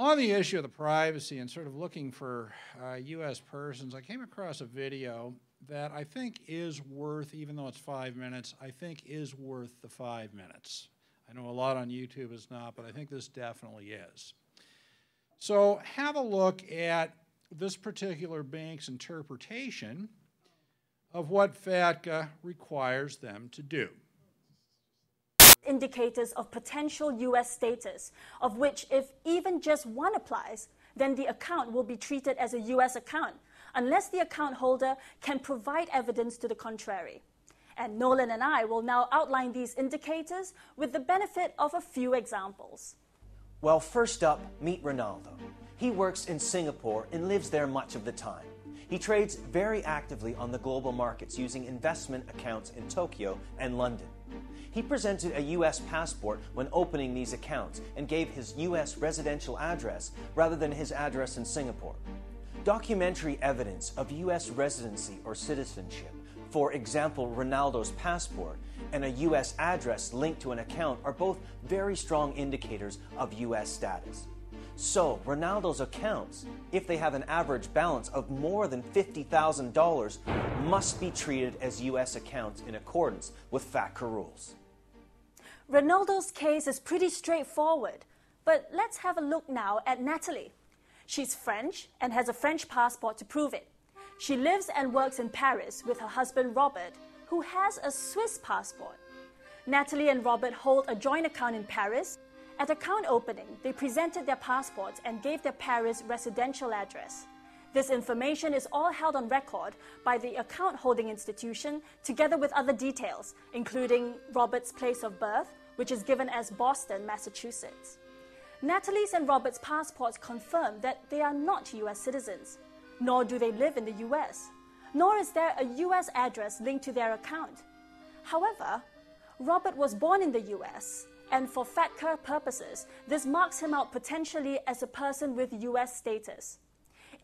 On the issue of the privacy and sort of looking for U.S. persons, I came across a video that I think is worth, even though it's 5 minutes, I think is worth the 5 minutes. I know a lot on YouTube is not, but I think this definitely is. So have a look at this particular bank's interpretation of what FATCA requires them to do. Indicators of potential U.S. status, of which if even just one applies, then the account will be treated as a U.S. account, unless the account holder can provide evidence to the contrary. And Nolan and I will now outline these indicators with the benefit of a few examples. Well, first up, meet Ronaldo. He works in Singapore and lives there much of the time. He trades very actively on the global markets using investment accounts in Tokyo and London. He presented a U.S. passport when opening these accounts and gave his U.S. residential address rather than his address in Singapore. Documentary evidence of U.S. residency or citizenship, for example, Ronaldo's passport, and a U.S. address linked to an account are both very strong indicators of U.S. status. So, Ronaldo's accounts, if they have an average balance of more than $50,000, must be treated as U.S. accounts in accordance with FATCA rules. Ronaldo's case is pretty straightforward, but let's have a look now at Natalie. She's French and has a French passport to prove it. She lives and works in Paris with her husband Robert, who has a Swiss passport. Natalie and Robert hold a joint account in Paris. At account opening, they presented their passports and gave their Paris residential address. This information is all held on record by the account holding institution together with other details, including Robert's place of birth, which is given as Boston, Massachusetts. Natalie's and Robert's passports confirm that they are not U.S. citizens, nor do they live in the U.S., nor is there a U.S. address linked to their account. However, Robert was born in the U.S., and for FATCA purposes, this marks him out potentially as a person with U.S. status.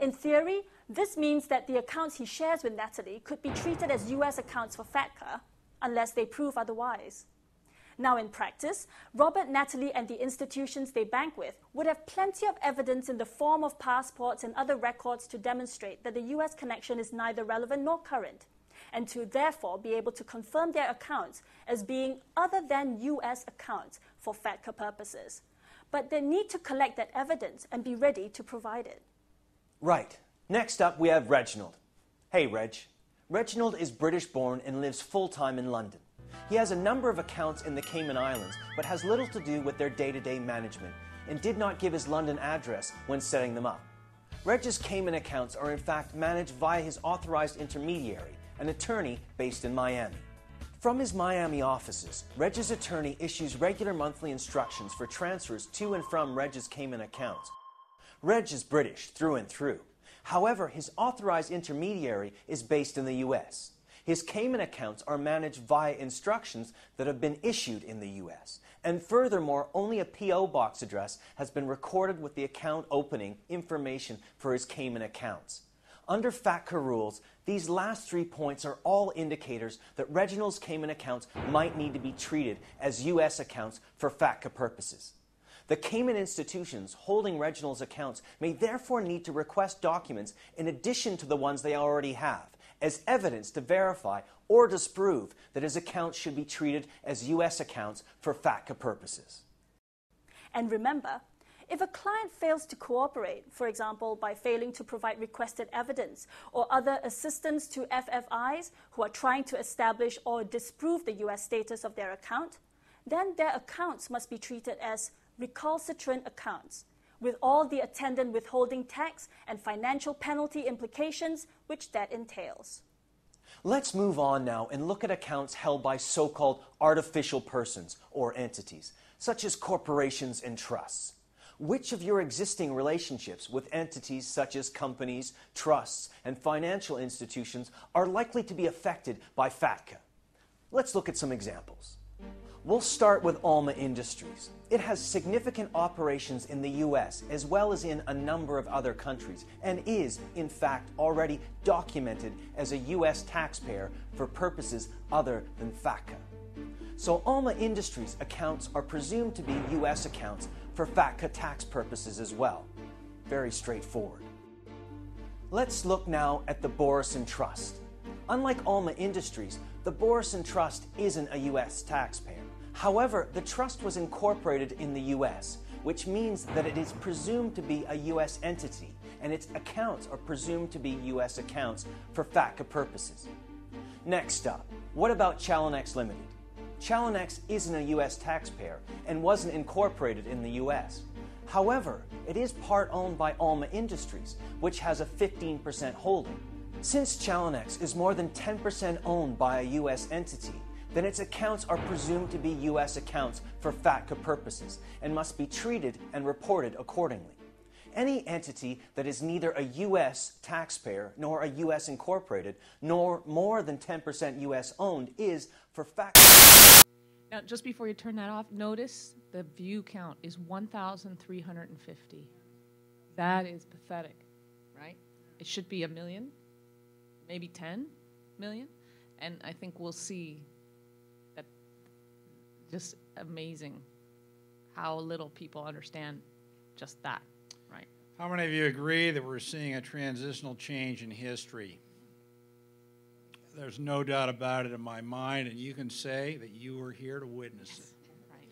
In theory, this means that the accounts he shares with Natalie could be treated as U.S. accounts for FATCA, unless they prove otherwise. Now in practice, Robert, Natalie, and the institutions they bank with would have plenty of evidence in the form of passports and other records to demonstrate that the U.S. connection is neither relevant nor current, and to therefore be able to confirm their accounts as being other than U.S. accounts for FATCA purposes. But they need to collect that evidence and be ready to provide it. Right. Next up, we have Reginald. Hey, Reg. Reginald is British-born and lives full-time in London. He has a number of accounts in the Cayman Islands, but has little to do with their day-to-day management, and did not give his London address when setting them up. Reg's Cayman accounts are in fact managed via his authorized intermediary, an attorney based in Miami. From his Miami offices, Reg's attorney issues regular monthly instructions for transfers to and from Reg's Cayman accounts. Reg is British through and through. However, his authorized intermediary is based in the U.S. His Cayman accounts are managed via instructions that have been issued in the U.S. And furthermore, only a P.O. box address has been recorded with the account opening information for his Cayman accounts. Under FATCA rules, these last 3 points are all indicators that Reginald's Cayman accounts might need to be treated as U.S. accounts for FATCA purposes. The Cayman institutions holding Reginald's accounts may therefore need to request documents in addition to the ones they already have, as evidence to verify or disprove that his accounts should be treated as U.S. accounts for FATCA purposes. And remember, if a client fails to cooperate, for example, by failing to provide requested evidence or other assistance to FFIs who are trying to establish or disprove the U.S. status of their account, then their accounts must be treated as recalcitrant accounts, with all the attendant withholding tax and financial penalty implications which that entails. Let's move on now and look at accounts held by so-called artificial persons or entities, such as corporations and trusts. Which of your existing relationships with entities such as companies, trusts, and financial institutions are likely to be affected by FATCA? Let's look at some examples. We'll start with Alma Industries. It has significant operations in the U.S. as well as in a number of other countries and is, in fact, already documented as a U.S. taxpayer for purposes other than FATCA. So Alma Industries accounts are presumed to be U.S. accounts for FATCA tax purposes as well. Very straightforward. Let's look now at the Borison Trust. Unlike Alma Industries, the Borison Trust isn't a U.S. taxpayer. However, the trust was incorporated in the U.S., which means that it is presumed to be a U.S. entity, and its accounts are presumed to be U.S. accounts for FATCA purposes. Next up, what about Chalinex Limited? Chalinex isn't a U.S. taxpayer and wasn't incorporated in the U.S. However, it is part owned by Alma Industries, which has a 15% holding. Since Chalinex is more than 10% owned by a U.S. entity, then its accounts are presumed to be U.S. accounts for FATCA purposes and must be treated and reported accordingly. Any entity that is neither a U.S. taxpayer nor a U.S. incorporated nor more than 10% U.S. owned is for FATCA. Now, just before you turn that off, notice the view count is 1,350. That is pathetic, right? It should be 1 million, maybe 10 million, and I think we'll see that. Just amazing how little people understand just that, right? How many of you agree that we're seeing a transitional change in history? There's no doubt about it in my mind, and you can say that you were here to witness it. Right.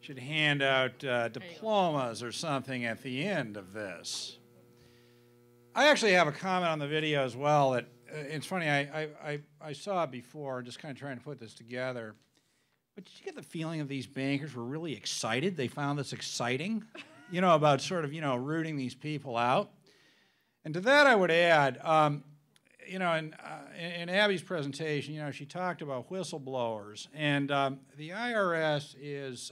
Should hand out diplomas or something at the end of this. I actually have a comment on the video as well. That it's funny, I saw it before, just kind of trying to put this together. But did you get the feeling of these bankers were really excited? They found this exciting, you know, about sort of, you know, rooting these people out. And to that I would add, you know, in Abby's presentation, you know, she talked about whistleblowers. And the IRS is,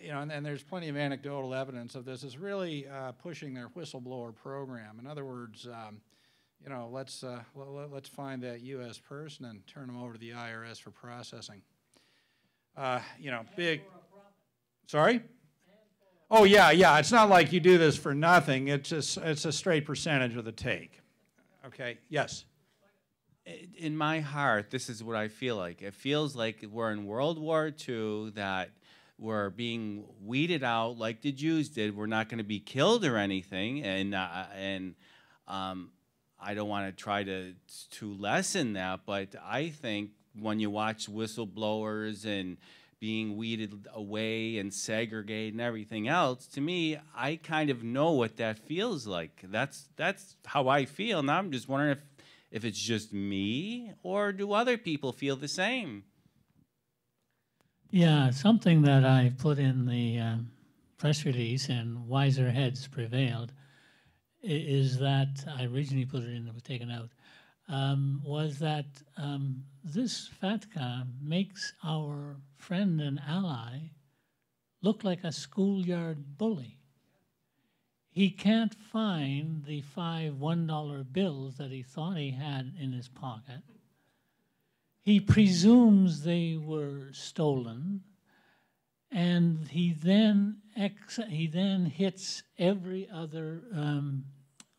you know, and there's plenty of anecdotal evidence of this, is really pushing their whistleblower program. In other words, you know, let's find that U.S. person and turn them over to the IRS for processing. You know, big. Sorry? Oh yeah, yeah. It's not like you do this for nothing. It's a straight percentage of the take. Okay. Yes. In my heart, this is what I feel like. It feels like we're in World War II, that we're being weeded out like the Jews did. We're not going to be killed or anything, and I don't want to try to lessen that, but I think when you watch whistleblowers and being weeded away and segregated and everything else, to me, I kind of know what that feels like. That's how I feel. Now I'm just wondering if it's just me, or do other people feel the same? Yeah, something that I put in the press release, and wiser heads prevailed, is that I originally put it in, it was taken out, was that this FATCA makes our friend and ally look like a schoolyard bully. He can't find the 5 $1 bills that he thought he had in his pocket. He presumes they were stolen, and he then hits every other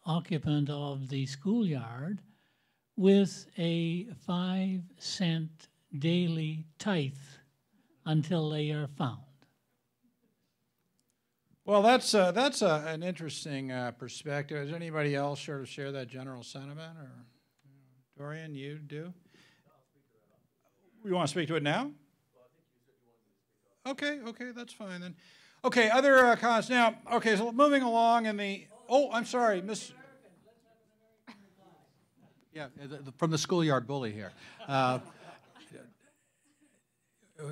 occupant of the schoolyard with a 5-cent daily tithe until they are found. Well, that's an interesting perspective. Does anybody else sort of share that general sentiment, or Dorian, you do? You want to speak to it now? Okay, that's fine then. Okay, other comments now. Okay, so moving along in the. Oh, I'm sorry, Miss. Yeah, from the schoolyard bully here.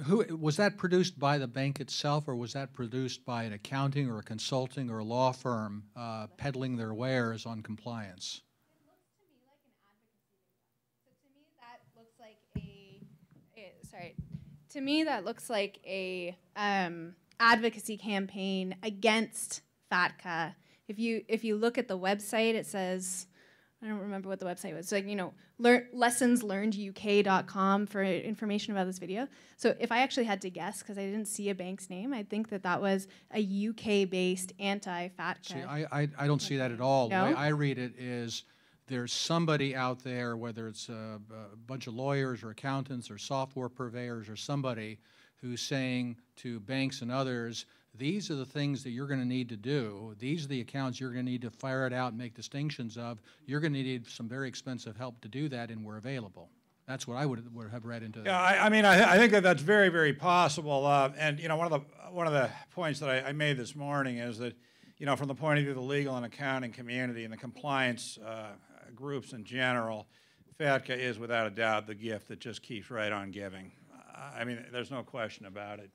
Who was that produced by the bank itself, or was that produced by an accounting or a consulting or a law firm peddling their wares on compliance? To me, that looks like a advocacy campaign against FATCA. If you look at the website, it says, I don't remember what the website was. So, like, you know, lessonslearneduk.com for information about this video. So if I actually had to guess, because I didn't see a bank's name, I'd think that that was a UK-based anti-FATCA. See, I don't see that at all. No? The way I read it is there's somebody out there, whether it's a bunch of lawyers or accountants or software purveyors or somebody, who's saying to banks and others, these are the things that you're going to need to do. These are the accounts you're going to need to fire it out and make distinctions of. You're going to need some very expensive help to do that, and we're available. That's what I would have read into that. Yeah, I mean, I think that that's very, very possible. And you know, one of the points that I made this morning is that, you know, from the point of view of the legal and accounting community and the compliance groups in general, FATCA is without a doubt the gift that just keeps right on giving. I mean, there's no question about it.